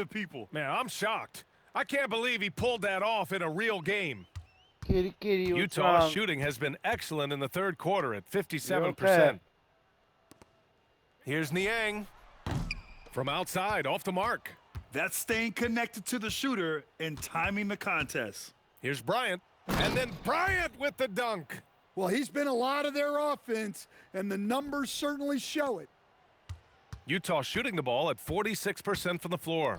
the people. Man, I'm shocked. I can't believe he pulled that off in a real game. Kitty, what's Utah's wrong? shooting has been excellent in the third quarter at 57%. Okay. Here's Niang. From outside, off the mark. That's staying connected to the shooter and timing the contest. Here's Bryant. And then Bryant with the dunk. Well, he's been a lot of their offense, and the numbers certainly show it. Utah shooting the ball at 46% from the floor.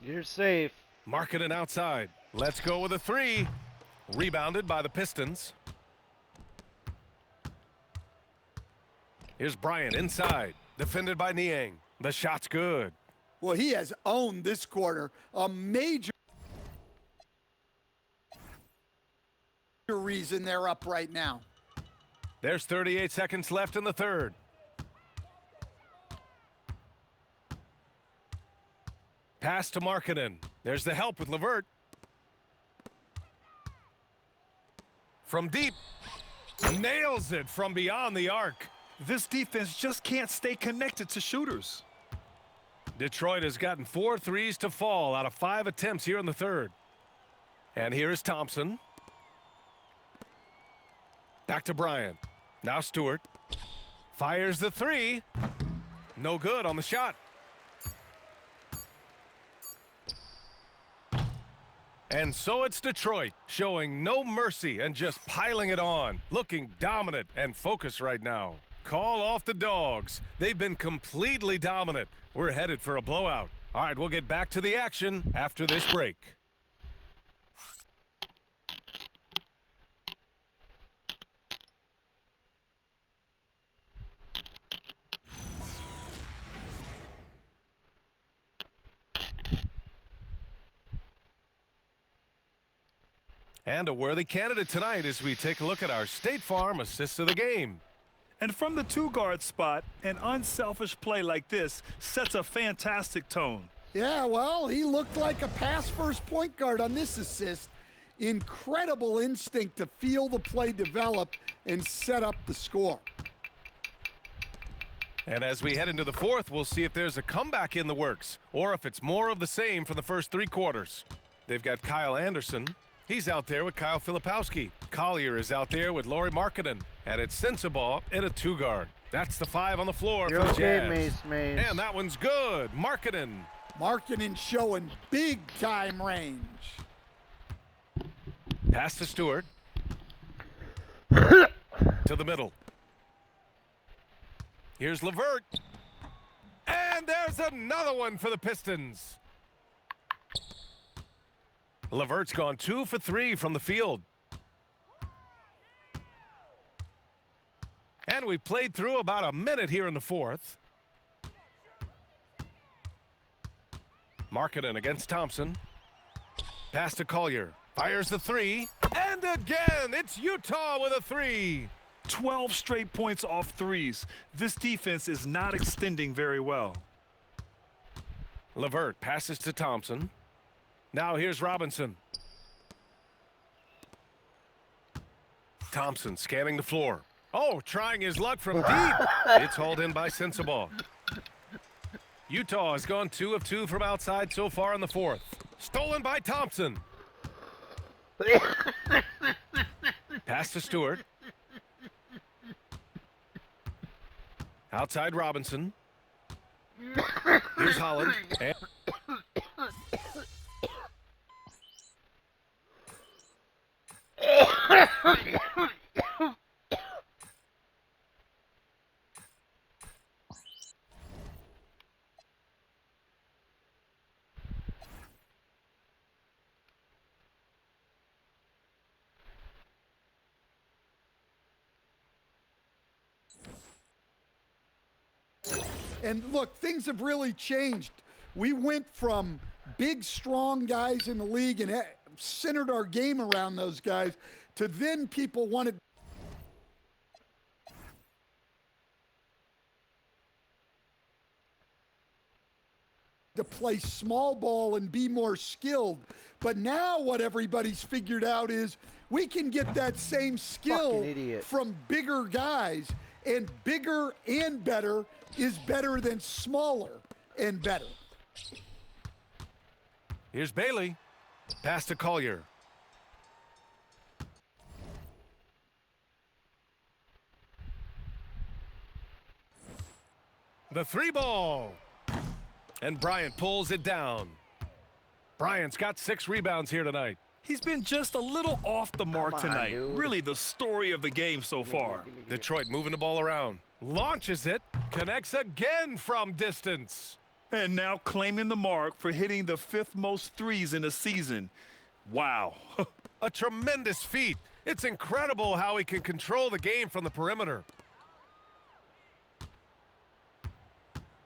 You're safe. Markkanen outside. Let's go with a three. Rebounded by the Pistons. Here's Bryant inside. Defended by Niang. The shot's good. Well, he has owned this quarter. A major reason they're up right now. There's 38 seconds left in the third. Pass to Markkanen. There's the help with LeVert. From deep. Nails it from beyond the arc. This defense just can't stay connected to shooters. Detroit has gotten 4 threes to fall out of 5 attempts here in the third. And here is Thompson. Back to Bryant. Now Stewart. Fires the three. No good on the shot. And so it's Detroit, showing no mercy and just piling it on. Looking dominant and focused right now. Call off the Dogs. They've been completely dominant. We're headed for a blowout. All right, we'll get back to the action after this break. And a worthy candidate tonight as we take a look at our State Farm assist of the game. And from the two-guard spot, an unselfish play like this sets a fantastic tone. Yeah, well, he looked like a pass-first point guard on this assist. Incredible instinct to feel the play develop and set up the score. And as we head into the fourth, we'll see if there's a comeback in the works or if it's more of the same from the first 3 quarters. They've got Kyle Anderson. He's out there with Kyle Filipowski. Collier is out there with Lauri Markkanen. And it's Sensabaugh in a 2-guard. That's the 5 on the floor You're for the okay, Jazz. Mace. And that one's good. Markkanen. Markkanen showing big-time range. Pass to Stewart. To the middle. Here's LeVert. And there's another one for the Pistons. LeVert's gone 2 for 3 from the field. And we played through about a minute here in the fourth. Markkanen against Thompson. Pass to Collier. Fires the 3. And again, it's Utah with a 3. 12 straight points off threes. This defense is not extending very well. LeVert passes to Thompson. Now here's Robinson. Thompson scanning the floor. Oh, trying his luck from deep. It's hauled in by Sensabaugh. Utah has gone 2 of 2 from outside so far in the fourth. Stolen by Thompson. Pass to Stewart. Outside Robinson. Here's Holland. And And look, things have really changed. We went from big, strong guys in the league and centered our game around those guys to then people wanted to play small ball and be more skilled. But now what everybody's figured out is we can get that same skill Fucking idiot. from bigger guys, and bigger and better is better than smaller and better. Here's Bailey. Pass to Collier. The 3 ball. And Bryant pulls it down. Bryant's got 6 rebounds here tonight. He's been just a little off the mark Come on, tonight. dude. Really the story of the game so far. Detroit moving the ball around. Launches it. Connects again from distance. And now claiming the mark for hitting the 5th most threes in a season. Wow. A tremendous feat. It's incredible how he can control the game from the perimeter.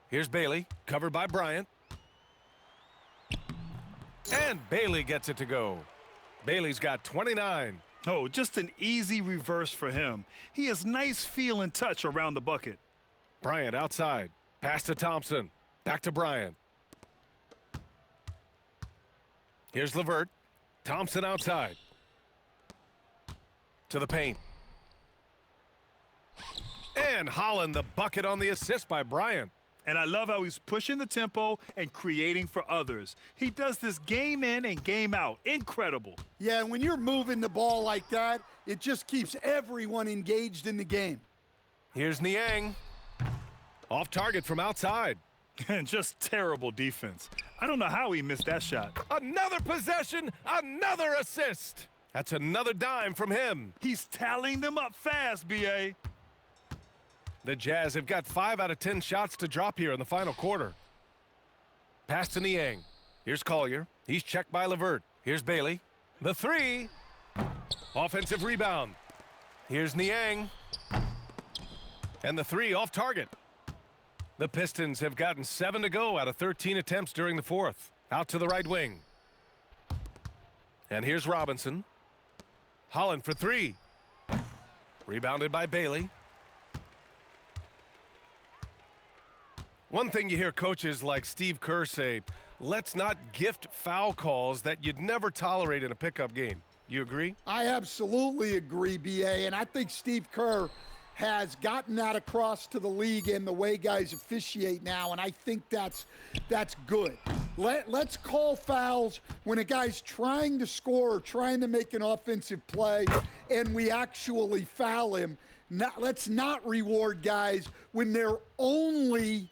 Here's Bailey, covered by Bryant. And Bailey gets it to go. Bailey's got 29. Oh, just an easy reverse for him. He has nice feel and touch around the bucket. Bryant outside. Pass to Thompson. Back to Bryant. Here's LeVert. Thompson outside. To the paint. And Holland the bucket on the assist by Bryant. And I love how he's pushing the tempo and creating for others. He does this game in and game out. Incredible. Yeah, when you're moving the ball like that, it just keeps everyone engaged in the game. Here's Niang. Off target from outside. And just terrible defense. I don't know how he missed that shot. Another possession, another assist. That's another dime from him. He's tallying them up fast, B.A. The Jazz have got 5 out of 10 shots to drop here in the final quarter. Pass to Niang. Here's Collier. He's checked by LeVert. Here's Bailey. The 3. Offensive rebound. Here's Niang. And the 3 off target. The Pistons have gotten 7 to go out of 13 attempts during the 4th. Out to the right wing. And here's Robinson. Holland for 3. Rebounded by Bailey. One thing you hear coaches like Steve Kerr say, let's not gift foul calls that you'd never tolerate in a pickup game. You agree? I absolutely agree, BA, and I think Steve Kerr has gotten that across to the league and the way guys officiate now, and I think that's good. Let's call fouls when a guy's trying to score or trying to make an offensive play and we actually foul him. Let's not reward guys when their only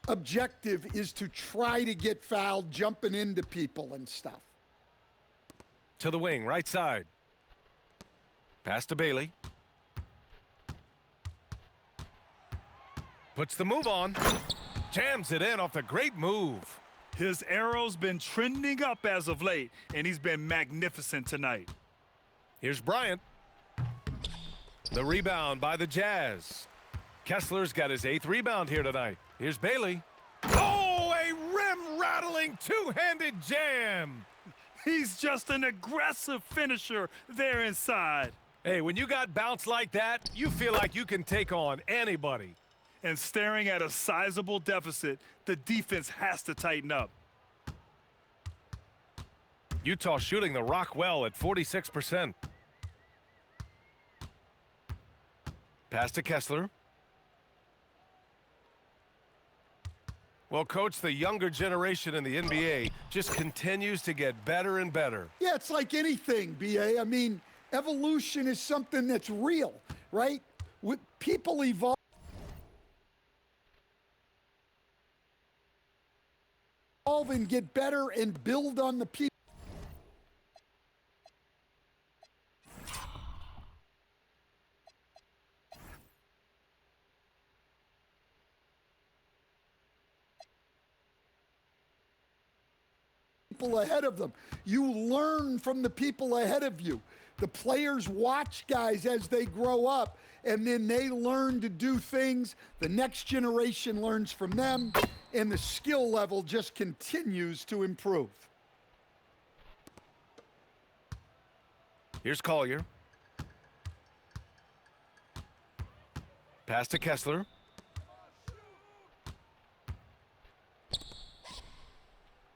objective is to try to get fouled, jumping into people and stuff. To the wing, right side. Pass to Bailey. Puts the move on. Jams it in off the great move. His arrow's been trending up as of late, and he's been magnificent tonight. Here's Bryant. The rebound by the Jazz. Kessler's got his 8th rebound here tonight. Here's Bailey. Oh, a rim-rattling two-handed jam. He's just an aggressive finisher there inside. Hey, when you got bounce like that, you feel like you can take on anybody. And staring at a sizable deficit, the defense has to tighten up. Utah shooting the rock well at 46%. Pass to Kessler. Well, Coach, the younger generation in the NBA just continues to get better and better. Yeah, it's like anything, BA. I mean, evolution is something that's real, right? People evolve and get better and build on the people. Ahead of them. You learn from the people ahead of you. The players watch guys as they grow up, and then they learn to do things. The next generation learns from them, and the skill level just continues to improve. Here's Collier. Pass to Kessler.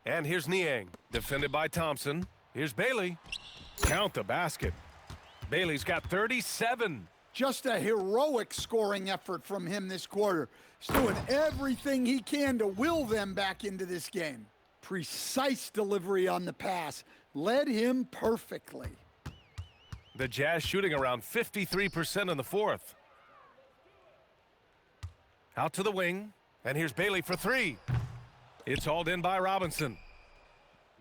And here's Niang, defended by Thompson. Here's Bailey. Count the basket. Bailey's got 37. Just a heroic scoring effort from him this quarter. He's doing everything he can to will them back into this game. Precise delivery on the pass. Led him perfectly. The Jazz shooting around 53% in the fourth. Out to the wing, and here's Bailey for three. It's hauled in by Robinson.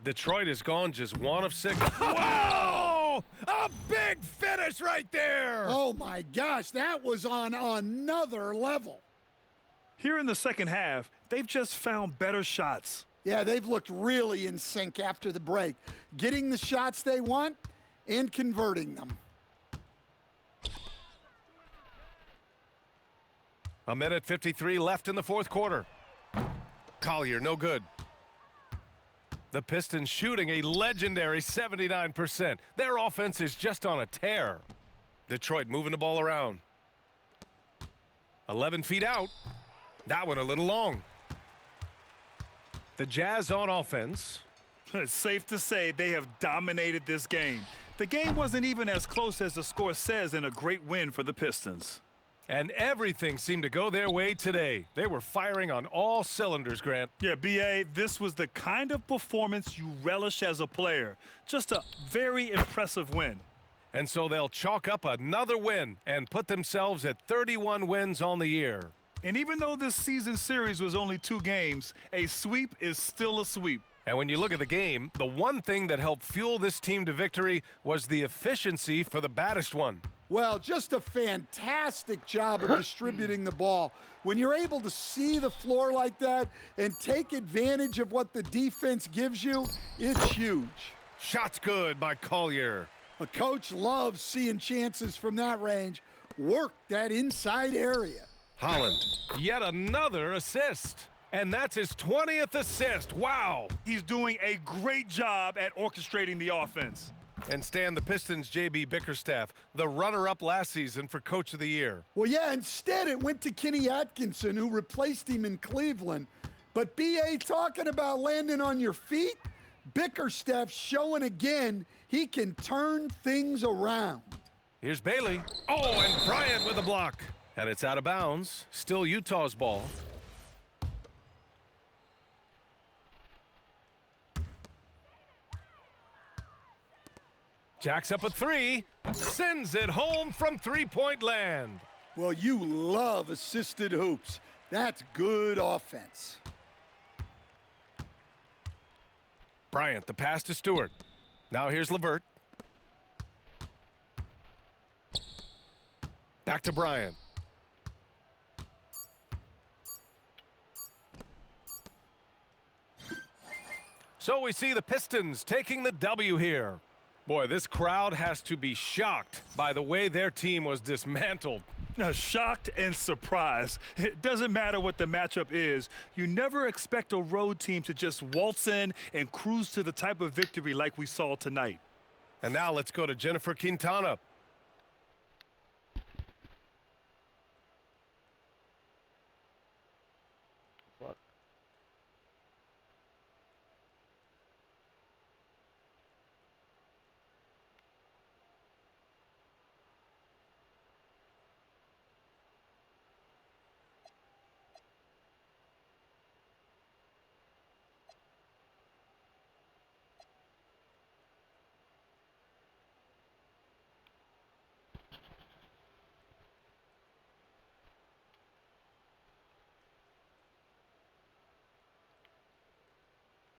Detroit is gone just 1 of 6. Wow! A big finish right there! Oh my gosh, that was on another level. Here in the second half, they've just found better shots. Yeah, they've looked really in sync after the break, getting the shots they want and converting them. A minute 53 left in the fourth quarter. Collier, no good. The Pistons shooting a legendary 79%. Their offense is just on a tear. Detroit moving the ball around. 11 feet out. That one a little long. The Jazz on offense. It's safe to say they have dominated this game. The game wasn't even as close as the score says in a great win for the Pistons. And everything seemed to go their way today. They were firing on all cylinders, Grant. Yeah, B.A., this was the kind of performance you relish as a player. Just a very impressive win. And so they'll chalk up another win and put themselves at 31 wins on the year. And even though this season series was only 2 games, a sweep is still a sweep. And when you look at the game, the one thing that helped fuel this team to victory was the efficiency for the baddest one. Well, just a fantastic job of distributing the ball. When you're able to see the floor like that and take advantage of what the defense gives you, it's huge. Shots good by Collier. A coach loves seeing chances from that range. Work that inside area. Holland, yet another assist. And that's his 20th assist. Wow. He's doing a great job at orchestrating the offense. And Stan, the Pistons' J.B. Bickerstaff, the runner-up last season for Coach of the Year. Well, yeah, instead it went to Kenny Atkinson, who replaced him in Cleveland. But B.A. talking about landing on your feet, Bickerstaff showing again he can turn things around. Here's Bailey. Oh, and Bryant with a block. And it's out of bounds. Still Utah's ball. Jacks up a 3. Sends it home from three-point land. Well, you love assisted hoops. That's good offense. Bryant, the pass to Stewart. Now here's LeVert. Back to Bryant. So we see the Pistons taking the W here. Boy, this crowd has to be shocked by the way their team was dismantled. Shocked and surprised. It doesn't matter what the matchup is. You never expect a road team to just waltz in and cruise to the type of victory like we saw tonight. And now let's go to Jennifer Quintana.